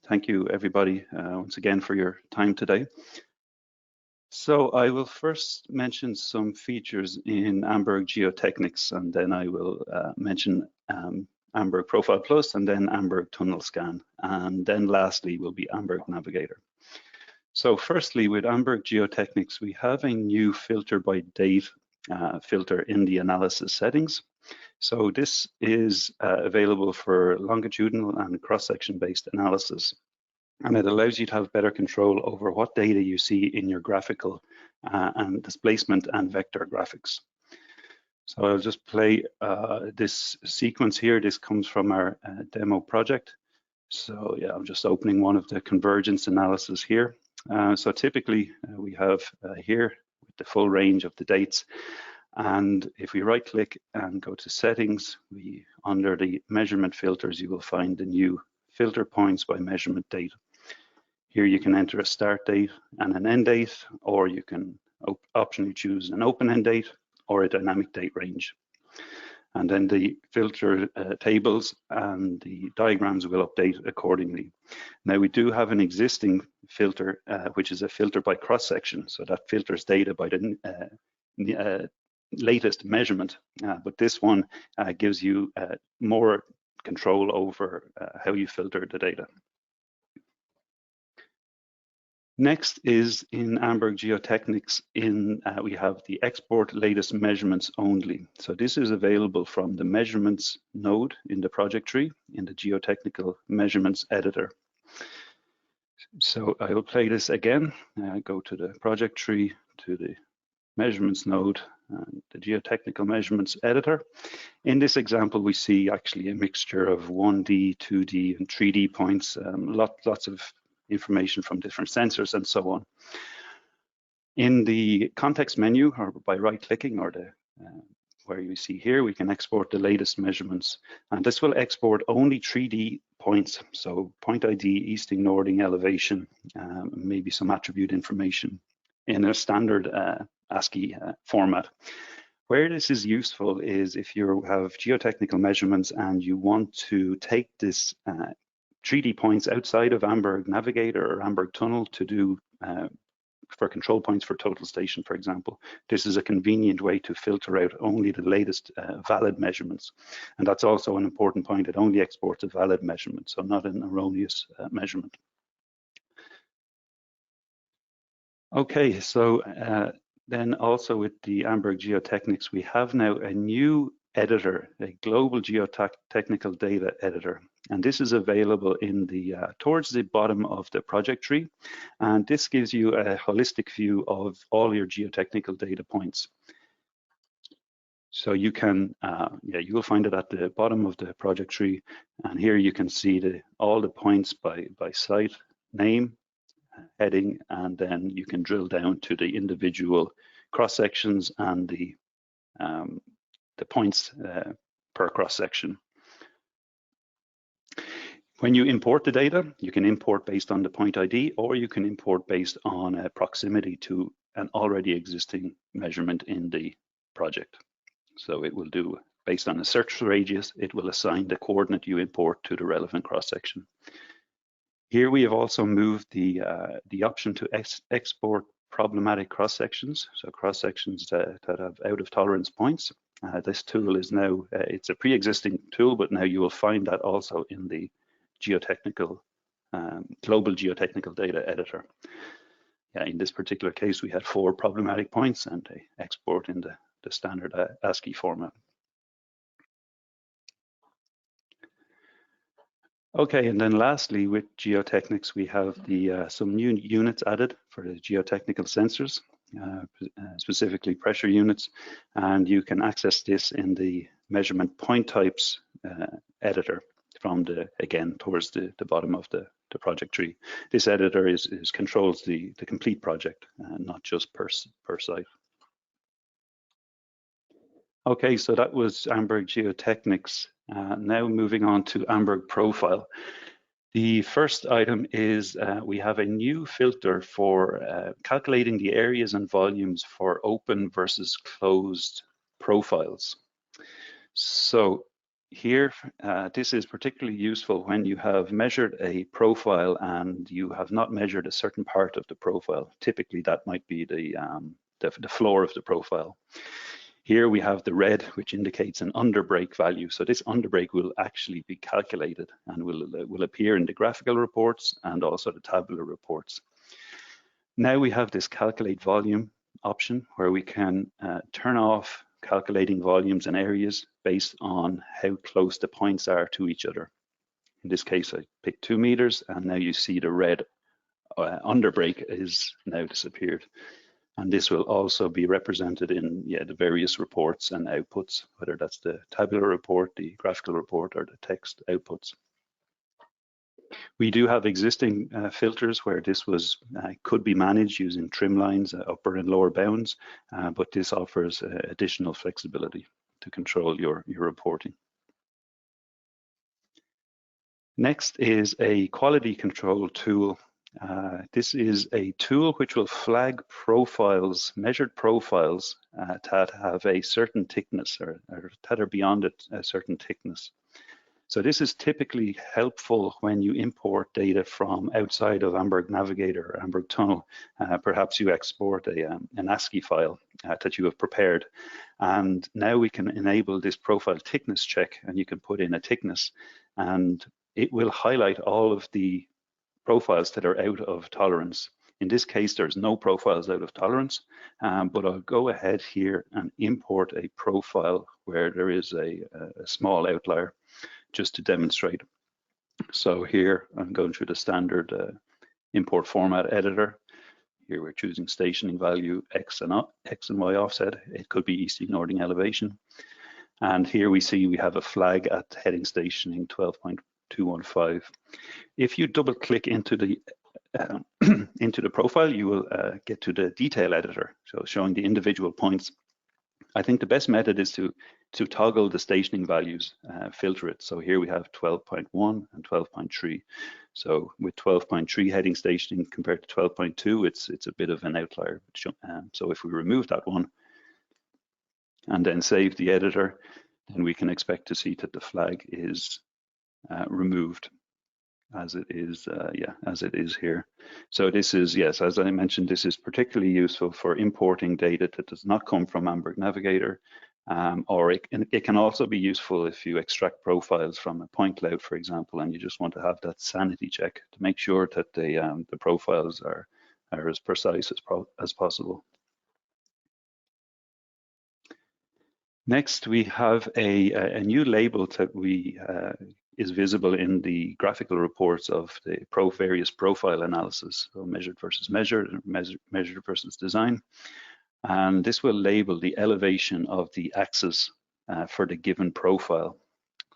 Thank you, everybody, once again for your time today. So I will first mention some features in Amberg Geotechnics, and then I will mention Amberg Profile Plus, and then Amberg Tunnelscan, and then lastly will be Amberg Navigator. So firstly, with Amberg Geotechnics, we have a new filter by date filter in the analysis settings. So this is available for longitudinal and cross-section based analysis. And it allows you to have better control over what data you see in your graphical and displacement and vector graphics. So I'll just play this sequence here. This comes from our demo project. So yeah, I'm just opening one of the convergence analysis here. So typically we have here the full range of the dates. And if we right click and go to settings, under the measurement filters, you will find the new filter points by measurement date. Here you can enter a start date and an end date, or you can optionally choose an open end date or a dynamic date range. And then the filter tables and the diagrams will update accordingly. Now we do have an existing filter, which is a filter by cross section. So that filters data by the latest measurement, but this one gives you more control over how you filter the data. Next is in Amberg Geotechnics, we have the export latest measurements only. So this is available from the measurements node in the project tree in the geotechnical measurements editor. So I will play this again. Go to the project tree, to the measurements node, and the geotechnical measurements editor. In this example, we see actually a mixture of 1D, 2D, and 3D points, lots of information from different sensors and so on. In the context menu, or by right-clicking, or where you see here, we can export the latest measurements, and this will export only 3D points, so point ID, easting, northing, elevation, maybe some attribute information in a standard ASCII format. Where this is useful is if you have geotechnical measurements and you want to take this 3D points outside of Amberg Navigator or Amberg Tunnel to do for control points for total station, for example. This is a convenient way to filter out only the latest valid measurements. And that's also an important point. It only exports a valid measurement, so not an erroneous measurement. Okay, so then also with the Amberg Geotechnics, we have now a new editor, a global geotechnical data editor. And this is available in the towards the bottom of the project tree. And this gives you a holistic view of all your geotechnical data points. So you can, you will find it at the bottom of the project tree. And here you can see all the points by site, name, heading, and then you can drill down to the individual cross sections and the points per cross section. When you import the data, you can import based on the point ID, or you can import based on proximity to an already existing measurement in the project. So it will do, based on a search radius, it will assign the coordinate you import to the relevant cross section. Here we have also moved the option to export problematic cross sections, so cross sections that have out of tolerance points. This tool is now, it's a pre-existing tool, but now you will find that also in the geotechnical, global geotechnical data editor. In this particular case, we had 4 problematic points and they export in the standard ASCII format. Okay, and then lastly, with Geotechnics, we have some new units added for the geotechnical sensors, specifically pressure units, and you can access this in the measurement point types editor from again, towards the bottom of the project tree. This editor controls the complete project, not just per site. Okay, so that was Amberg Geotechnics. Now moving on to Amberg Profile. The first item is we have a new filter for calculating the areas and volumes for open versus closed profiles. So Here, this is particularly useful when you have measured a profile and you have not measured a certain part of the profile. Typically, that might be the floor of the profile. Here we have the red, which indicates an underbreak value. So this underbreak will actually be calculated and will appear in the graphical reports and also the tabular reports. Now we have this calculate volume option where we can turn off calculating volumes and areas based on how close the points are to each other. In this case, I picked 2 meters, and now you see the red underbreak is now disappeared. And this will also be represented in the various reports and outputs, whether that's the tabular report, the graphical report, or the text outputs. We do have existing filters where this was could be managed using trim lines, upper and lower bounds, but this offers additional flexibility to control your reporting. Next is a quality control tool. This is a tool which will flag profiles, measured profiles that have a certain thickness or that are beyond a certain thickness. So this is typically helpful when you import data from outside of Amberg Navigator or Amberg Tunnel. Perhaps you export an ASCII file that you have prepared. And now we can enable this profile thickness check, and you can put in a thickness, and it will highlight all of the profiles that are out of tolerance. In this case, there's no profiles out of tolerance, but I'll go ahead here and import a profile where there is a small outlier, just to demonstrate. So here I'm going through the standard import format editor. Here we're choosing stationing value X and Y offset. It could be easting northing elevation. And here we see we have a flag at heading stationing 12.215. If you double click into the profile, you will get to the detail editor, so showing the individual points. I think the best method is to toggle the stationing values, filter it. So here we have 12.1 and 12.3. So with 12.3 heading stationing compared to 12.2, it's a bit of an outlier. So if we remove that one and then save the editor, then we can expect to see that the flag is removed as it is, as it is here. So this is, yes, as I mentioned, this is particularly useful for importing data that does not come from Amberg Navigator, or it can also be useful if you extract profiles from a point cloud, for example, and you just want to have that sanity check to make sure that the profiles are as precise as possible. Next, we have a new label that is visible in the graphical reports of the various profile analysis, so measured versus measured, measured versus design. And this will label the elevation of the axis for the given profile.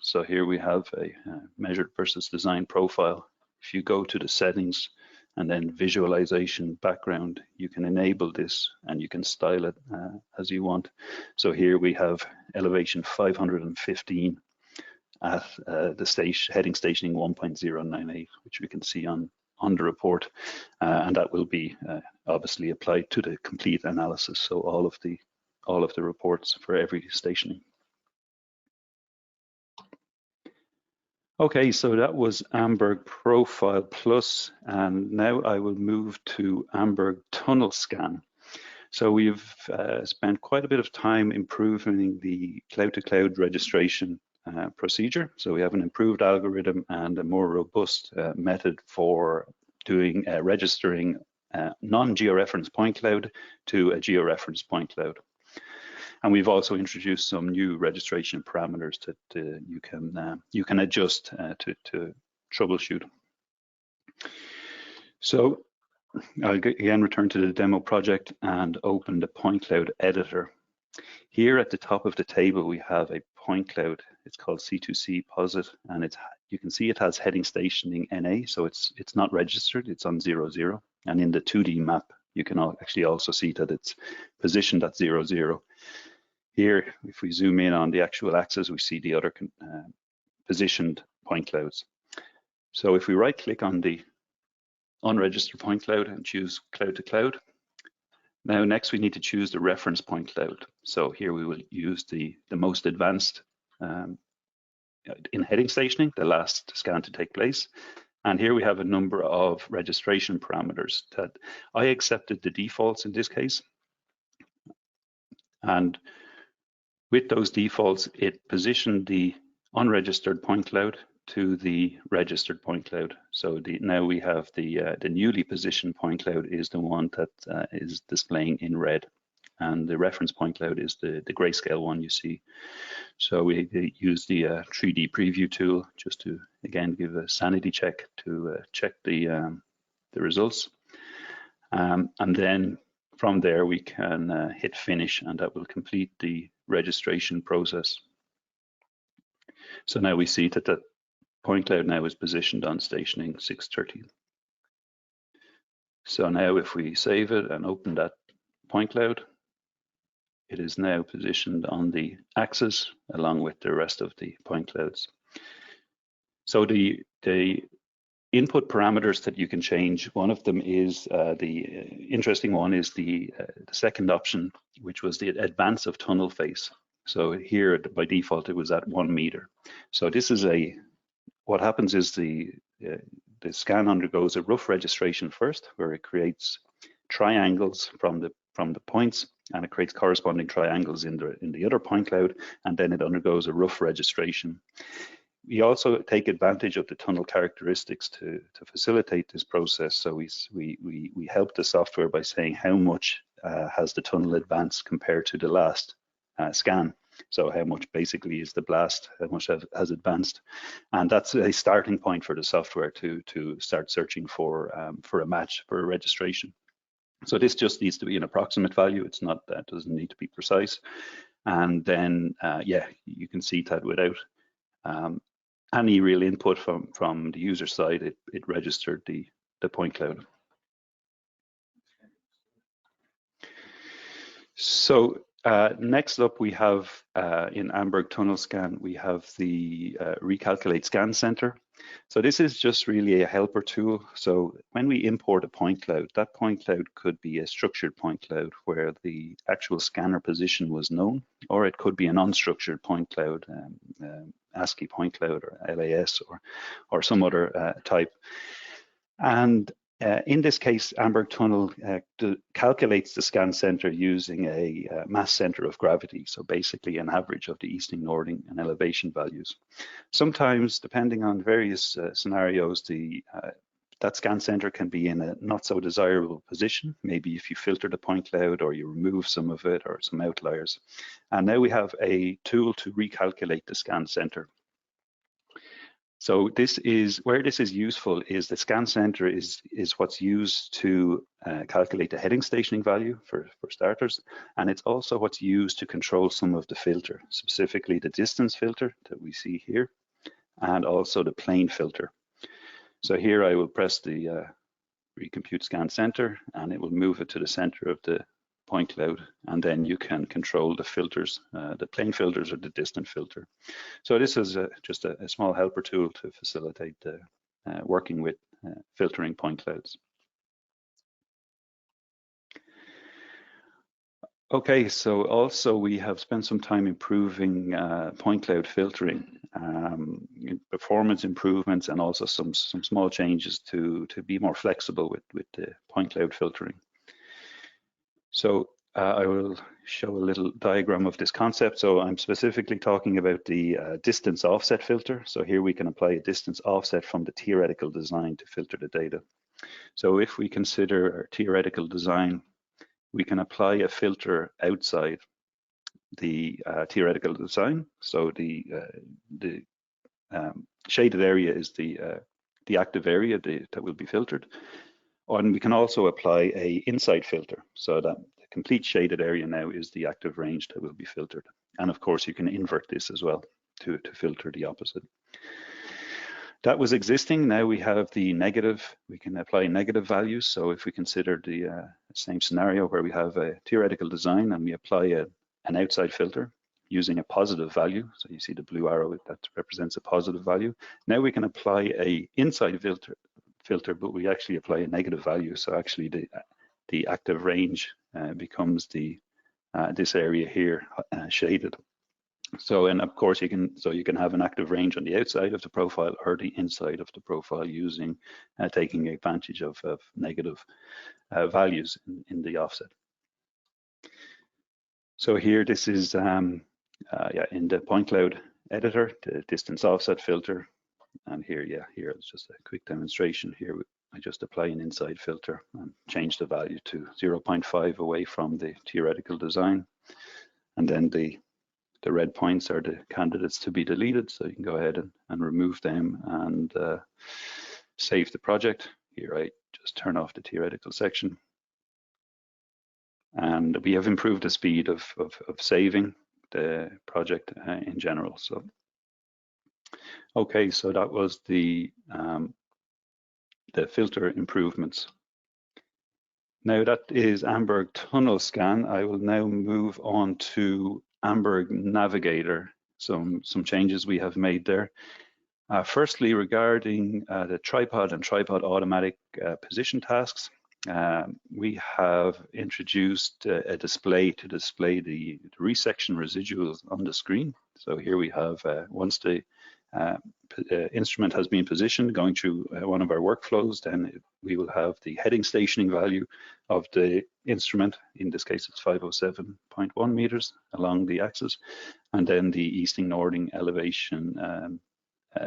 So here we have a measured versus design profile. If you go to the settings and then visualization background, you can enable this and you can style it as you want. So here we have elevation 515 at the heading stationing 1.098, which we can see on the report, and that will be obviously applied to the complete analysis. So all of the reports for every stationing. Okay, so that was Amberg Profile Plus, and now I will move to Amberg Tunnelscan. So we've spent quite a bit of time improving the cloud-to-cloud registration procedure. So we have an improved algorithm and a more robust method for doing registering non-georeference point cloud to a georeference point cloud. And we've also introduced some new registration parameters that you can adjust to troubleshoot. So I'll again return to the demo project and open the point cloud editor. Here at the top of the table, we have a point cloud. It's called C2C posit, and you can see it has heading stationing NA, so it's not registered, it's on 00. And in the 2D map, you can actually also see that it's positioned at 00. Here, if we zoom in on the actual axis, we see the other positioned point clouds. So if we right click on the unregistered point cloud and choose cloud to cloud, now next we need to choose the reference point cloud. So here we will use the most advanced in heading stationing, the last scan to take place. And here we have a number of registration parameters that I accepted the defaults in this case. And with those defaults, it positioned the unregistered point cloud to the registered point cloud. So now we have the newly positioned point cloud is the one that is displaying in red, and the reference point cloud is the grayscale one you see. So we use the 3D preview tool just to again give a sanity check to check the results, and then from there we can hit finish, and that will complete the registration process. So now we see that the point cloud now is positioned on stationing 630. So now if we save it and open that point cloud, it is now positioned on the axis along with the rest of the point clouds. So the input parameters that you can change, one of them is the interesting one is the second option, which was the advance of tunnel face. So here by default it was at 1 meter. So this is what happens is the scan undergoes a rough registration first, where it creates triangles from the points, and it creates corresponding triangles in the other point cloud, and then it undergoes a rough registration. We also take advantage of the tunnel characteristics to facilitate this process. So we help the software by saying how much has the tunnel advanced compared to the last scan. So how much basically is the blast, how much has advanced, and that's a starting point for the software to start searching for a match for a registration. So this just needs to be an approximate value. It's not, that doesn't need to be precise. And then yeah, you can see that without any real input from the user side, it registered the point cloud. So next up, we have in Amberg Tunnelscan, we have the Recalculate Scan Center. So this is just really a helper tool. So when we import a point cloud, that point cloud could be a structured point cloud where the actual scanner position was known, or it could be an unstructured point cloud, ASCII point cloud or LAS or some other type. And in this case, Amberg Tunnel calculates the scan center using a mass center of gravity, so basically an average of the easting, northing, and elevation values. Sometimes, depending on various scenarios, that scan center can be in a not so desirable position, maybe if you filter the point cloud or you remove some of it or some outliers. And now we have a tool to recalculate the scan center. So this is where this is useful is the scan center is what's used to calculate the heading stationing value for starters, and it's also what's used to control some of the filter, specifically the distance filter that we see here, and also the plane filter. So here I will press the recompute scan center, and it will move it to the center of the point cloud, and then you can control the filters, the plane filters or the distant filter. So this is just a small helper tool to facilitate working with filtering point clouds. Okay, so also we have spent some time improving point cloud filtering, performance improvements, and also some small changes to be more flexible with the point cloud filtering. So I will show a little diagram of this concept. So I'm specifically talking about the distance offset filter. So here we can apply a distance offset from the theoretical design to filter the data. So if we consider our theoretical design, we can apply a filter outside the theoretical design. So the shaded area is the active area that will be filtered. And we can also apply a inside filter, so that the complete shaded area now is the active range that will be filtered. And of course, you can invert this as well to filter the opposite. That was existing. Now we have the negative. We can apply negative values. So if we consider the same scenario where we have a theoretical design and we apply an outside filter using a positive value, so you see the blue arrow that represents a positive value. Now we can apply a inside filter, but we actually apply a negative value. So actually the active range becomes this area here shaded. So, and of course you can have an active range on the outside of the profile or the inside of the profile using taking advantage of negative values in the offset. So here, this is in the point cloud editor, the distance offset filter. And here, here it's just a quick demonstration. Here I just apply an inside filter and change the value to 0.5 away from the theoretical design. And then the red points are the candidates to be deleted. So you can go ahead and remove them and save the project. Here I just turn off the theoretical section. And we have improved the speed of saving the project in general. So, okay, so that was the filter improvements. Now that is Amberg Tunnelscan. I will now move on to Amberg Navigator. Some changes we have made there. Firstly, regarding the tripod and tripod automatic position tasks. We have introduced a display to display the resection residuals on the screen. So here we have, once the instrument has been positioned going through one of our workflows, then we will have the heading stationing value of the instrument. In this case, it's 507.1 meters along the axis, and then the easting northing elevation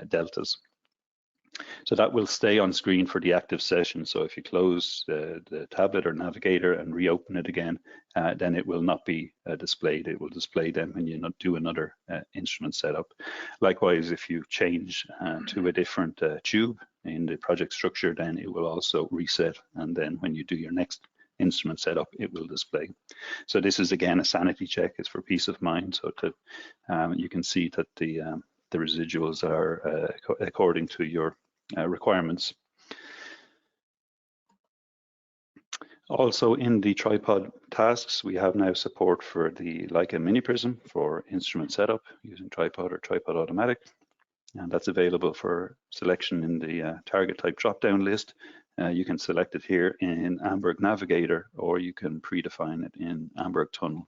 deltas. So that will stay on screen for the active session. So if you close the tablet or navigator and reopen it again, then it will not be displayed. It will display them when you do another instrument setup. Likewise, if you change to a different tube in the project structure, then it will also reset. And then when you do your next instrument setup, it will display. So this is again a sanity check. It's for peace of mind. So that you can see that the residuals are according to your requirements. Also in the tripod tasks, we have now support for the Leica mini prism for instrument setup using tripod or tripod automatic. And that's available for selection in the target type drop-down list. You can select it here in Amberg Navigator, or you can predefine it in Amberg Tunnel.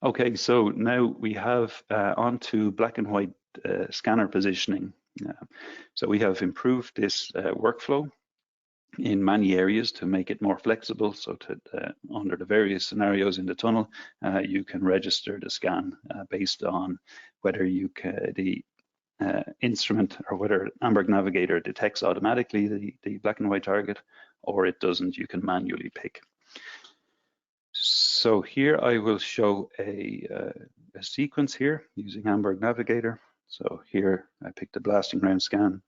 Okay, so now we have onto black and white scanner positioning. So we have improved this workflow in many areas to make it more flexible, so that under the various scenarios in the tunnel, you can register the scan based on whether the instrument or whether Amberg Navigator detects automatically the black and white target, or it doesn't. You can manually pick. So here I will show a sequence here using Amberg Navigator. So here I picked the blasting round scan,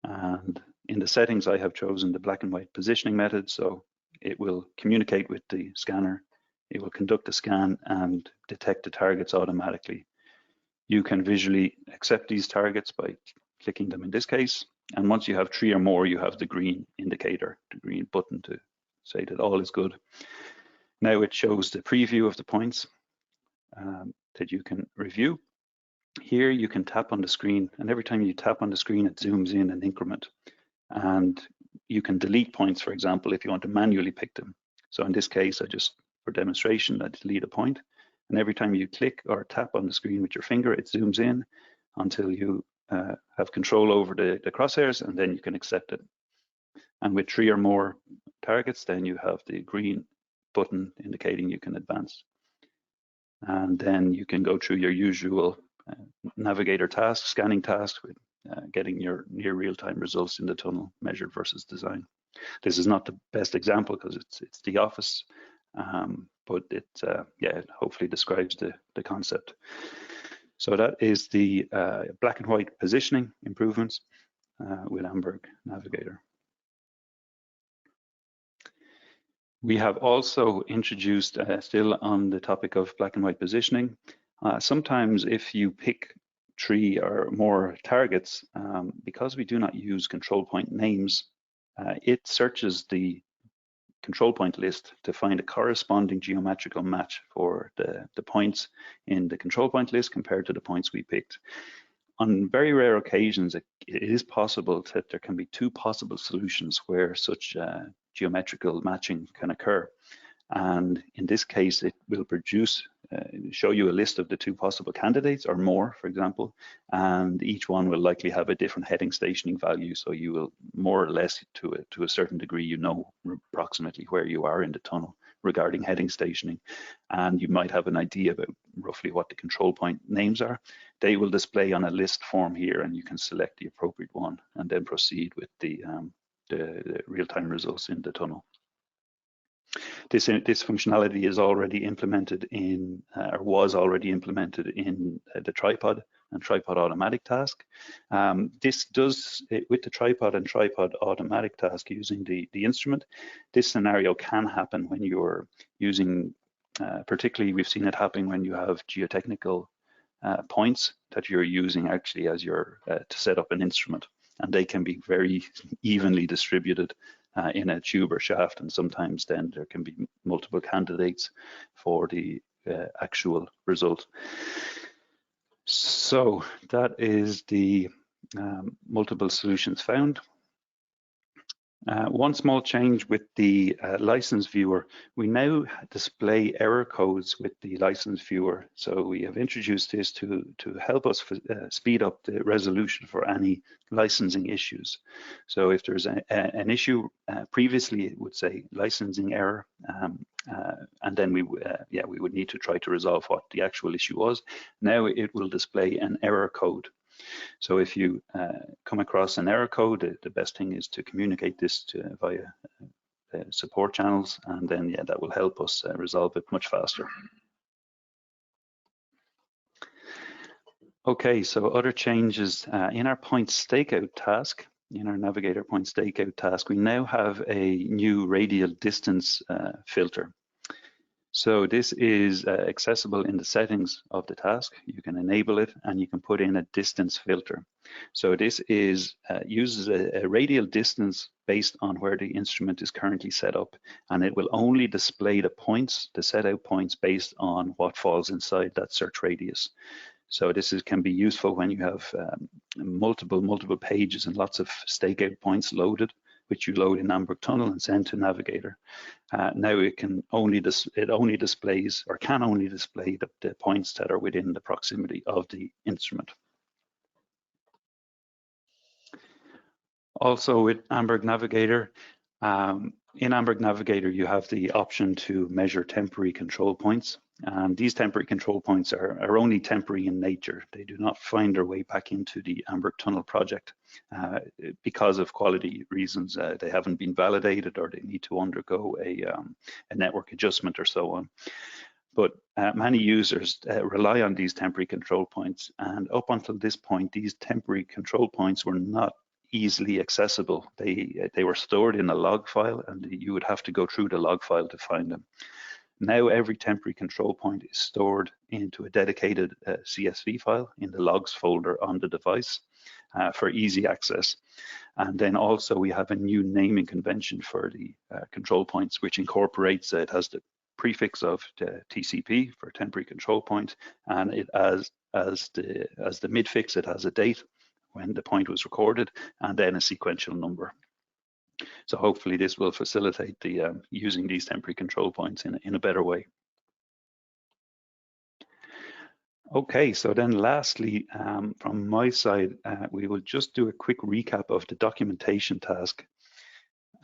and in the settings I have chosen the black and white positioning method. So it will communicate with the scanner, it will conduct the scan and detect the targets automatically. You can visually accept these targets by clicking them in this case, and once you have 3 or more, you have the green indicator, the green button to say that all is good. Now it shows the preview of the points that you can review. Here you can tap on the screen, and every time you tap on the screen, it zooms in an increment. And you can delete points, for example, if you want to manually pick them. So in this case, for demonstration, I delete a point. And every time you click or tap on the screen with your finger, it zooms in until you have control over the crosshairs, and then you can accept it. And with 3 or more targets, then you have the green button indicating you can advance. And then you can go through your usual navigator task, scanning task, with getting your near real-time results in the tunnel measured versus design. This is not the best example because it's the office, but it hopefully describes the concept. So that is the black and white positioning improvements with Amberg Navigator. We have also introduced, still on the topic of black and white positioning, sometimes if you pick 3 or more targets, because we do not use control point names, it searches the control point list to find a corresponding geometrical match for the points in the control point list compared to the points we picked. On very rare occasions, it is possible that there can be 2 possible solutions where such geometrical matching can occur. And in this case, it will produce, show you a list of the 2 possible candidates or more, for example, and each one will likely have a different heading stationing value. So you will more or less, to a certain degree, you know approximately where you are in the tunnel regarding heading stationing, and you might have an idea about roughly what the control point names are. They will display on a list form here, and you can select the appropriate one and then proceed with the real-time results in the tunnel. This functionality is already implemented in, or was already implemented in the tripod and tripod automatic task. This does, with the tripod and tripod automatic task using the instrument, this scenario can happen when you're using, particularly we've seen it happening when you have geotechnical points that you're using actually as your, to set up an instrument. And they can be very evenly distributed in a tube or shaft, and sometimes then there can be multiple candidates for the actual result. So that is the multiple solutions found. One small change with the license viewer, we now display error codes with the license viewer. So we have introduced this to help us speed up the resolution for any licensing issues. So if there's an issue, previously it would say licensing error, and then we would need to try to resolve what the actual issue was. Now it will display an error code. So if you come across an error code, the best thing is to communicate this via support channels, and then that will help us resolve it much faster. Okay, so other changes in our point stakeout task, in our Navigator point stakeout task, we now have a new radial distance filter. So this is accessible in the settings of the task. You can enable it and you can put in a distance filter. So this is uses a radial distance based on where the instrument is currently set up, and it will only display the points, the set out points, based on what falls inside that search radius. So this can be useful when you have multiple pages and lots of stakeout points loaded, which you load in Amberg Tunnel and send to Navigator. Now it can only displays the points that are within the proximity of the instrument. Also with Amberg Navigator, in Amberg Navigator you have the option to measure temporary control points. These temporary control points are only temporary in nature. They do not find their way back into the Amberg Tunnel project because of quality reasons. They haven't been validated, or they need to undergo a network adjustment or so on. But many users rely on these temporary control points, and up until this point, these temporary control points were not easily accessible. They were stored in a log file, and you would have to go through the log file to find them. Now every temporary control point is stored into a dedicated CSV file in the logs folder on the device for easy access. And then also we have a new naming convention for the control points, which incorporates, it has the prefix of the TCP for temporary control point, and it as the midfix, it has a date when the point was recorded, and then a sequential number. So hopefully this will facilitate the using these temporary control points in a better way. Okay, so then lastly, from my side, we will just do a quick recap of the documentation task.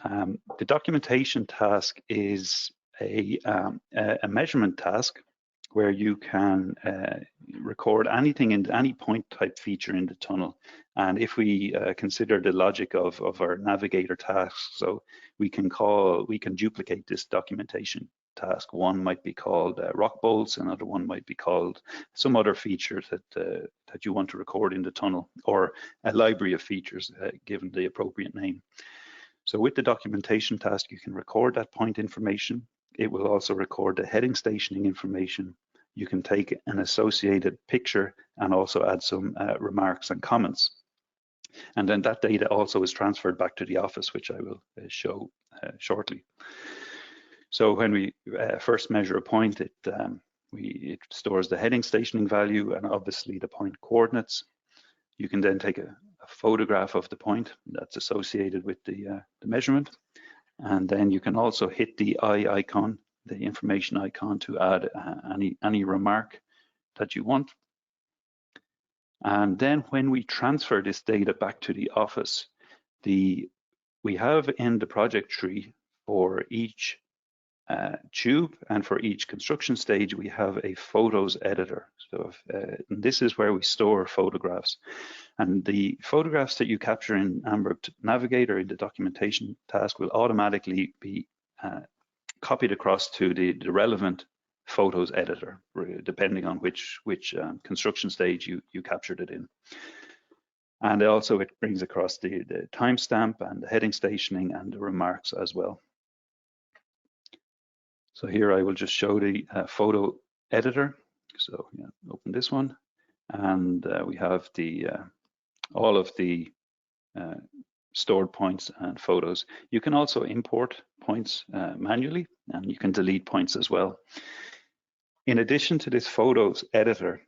The documentation task is a measurement task where you can record anything in any point type feature in the tunnel. And if we consider the logic of our Navigator tasks, so we can duplicate this documentation task. One might be called rock bolts, another one might be called some other feature that you want to record in the tunnel, or a library of features given the appropriate name. So with the documentation task, you can record that point information. It will also record the heading stationing information. You can take an associated picture and also add some remarks and comments. And then that data also is transferred back to the office, which I will show shortly. So when we first measure a point, it stores the heading stationing value and obviously the point coordinates. You can then take a photograph of the point that's associated with the measurement. And then you can also hit the eye icon the information icon to add any remark that you want. And then when we transfer this data back to the office, we have in the project tree for each tube and for each construction stage, we have a photos editor. So this is where we store photographs. And the photographs that you capture in Amberg Navigator in the documentation task will automatically be copied across to the relevant photos editor, depending on which construction stage you captured it in. And also it brings across the timestamp and the heading stationing and the remarks as well. So here I will just show the photo editor. So yeah, open this one, and we have the all of the stored points and photos. You can also import points manually, and you can delete points as well. In addition to this photos editor,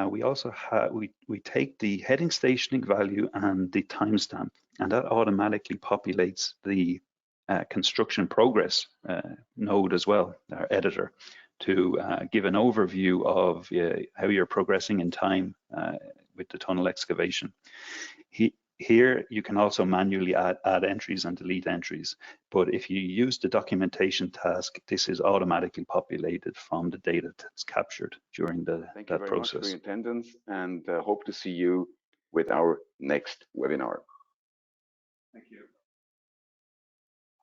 we also have we take the heading stationing value and the timestamp, and that automatically populates the construction progress node as well, our editor, to give an overview of how you're progressing in time with the tunnel excavation. Here you can also manually add entries and delete entries, but if you use the documentation task, this is automatically populated from the data that's captured during that process. Thank you very much for your attendance, and hope to see you with our next webinar. Thank you.